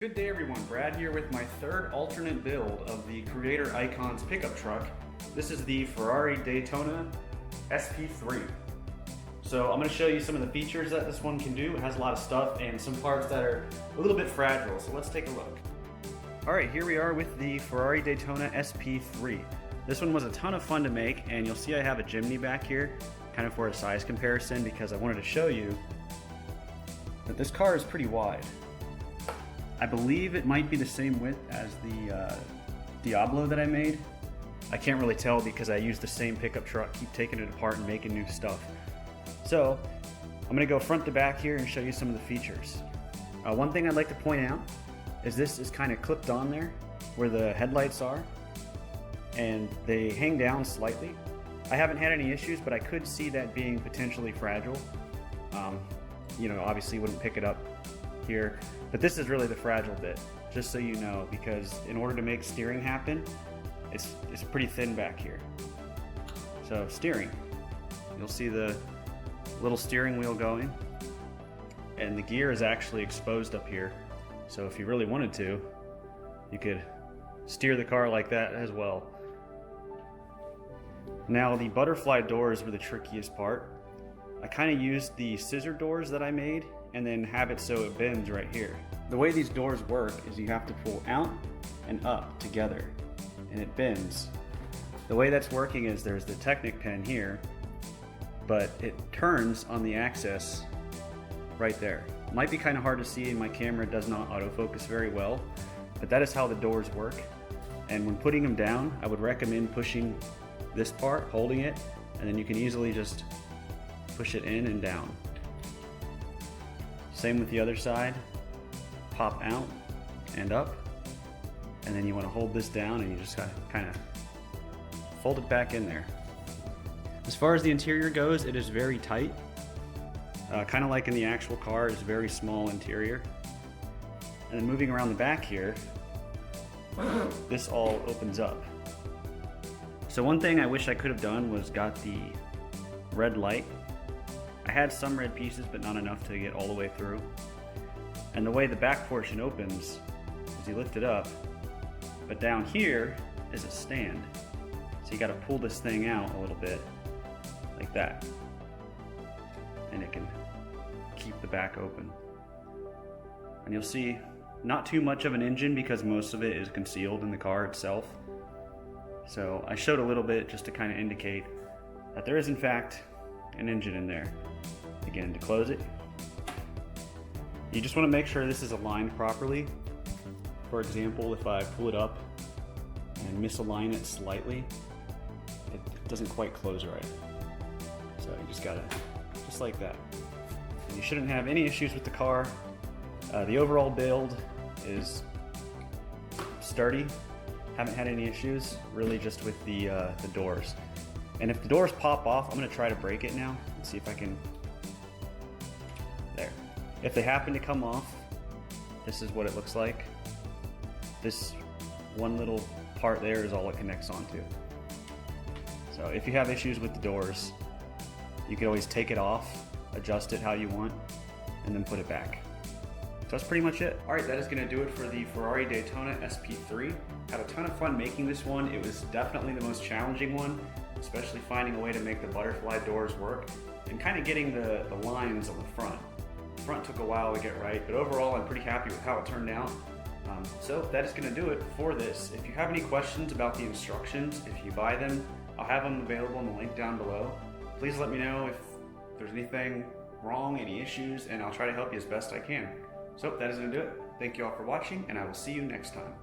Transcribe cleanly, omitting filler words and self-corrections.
Good day everyone, Brad here with my third alternate build of the Creator Icons pickup truck. This is the Ferrari Daytona SP3. So I'm going to show you some of the features that this one can do. It has a lot of stuff and some parts that are a little bit fragile, so let's take a look. Alright, here we are with the Ferrari Daytona SP3. This one was a ton of fun to make, and you'll see I have a chimney back here, kind of for a size comparison, because I wanted to show you that this car is pretty wide. I believe it might be the same width as the Diablo that I made. I can't really tell because I use the same pickup truck, keep taking it apart and making new stuff. So I'm going to go front to back here and show you some of the features. One thing I'd like to point out is this is kind of clipped on there where the headlights are, and they hang down slightly. I haven't had any issues, but I could see that being potentially fragile. Obviously wouldn't pick it up here, but this is really the fragile bit, just so you know, because in order to make steering happen, it's pretty thin back here. So steering, you'll see the little steering wheel going, and the gear is actually exposed up here, so if you really wanted to, you could steer the car like that as well. Now the butterfly doors were the trickiest part. I kind of used the scissor doors that I made and then have it so it bends right here. The way these doors work is you have to pull out and up together, and it bends. The way that's working is there's the Technic pin here, but it turns on the axis right there. It might be kind of hard to see, and my camera does not autofocus very well, but that is how the doors work. And when putting them down, I would recommend pushing this part, holding it, and then you can easily just push it in and down. Same with the other side. Pop out and up, and then you want to hold this down and you just gotta kind of fold it back in there. As far as the interior goes, it is very tight. Kind of like in the actual car, it's very small interior. And then moving around the back here, this all opens up. So one thing I wish I could have done was got the red light. I had some red pieces, but not enough to get all the way through. And the way the back portion opens is you lift it up, but down here is a stand. So you gotta pull this thing out a little bit, like that. And it can keep the back open. And you'll see not too much of an engine because most of it is concealed in the car itself. So I showed a little bit just to kind of indicate that there is in fact an engine in there. Again, to close it, you just want to make sure this is aligned properly. For example, if I pull it up and misalign it slightly, it doesn't quite close right. So you just gotta, just like that. And you shouldn't have any issues with the car. The overall build is sturdy. Haven't had any issues, really just with the doors. And if the doors pop off, I'm gonna try to break it now and see if I can, there. If they happen to come off, this is what it looks like. This one little part there is all it connects onto. So if you have issues with the doors, you can always take it off, adjust it how you want, and then put it back. So that's pretty much it. All right, that is gonna do it for the Ferrari Daytona SP3. Had a ton of fun making this one. It was definitely the most challenging one, especially finding a way to make the butterfly doors work and kind of getting the lines on the front. The front took a while to get right, but overall I'm pretty happy with how it turned out. So that is gonna do it for this. If you have any questions about the instructions, if you buy them, I'll have them available in the link down below. Please let me know if there's anything wrong, any issues, and I'll try to help you as best I can. So that is gonna do it. Thank you all for watching, and I will see you next time.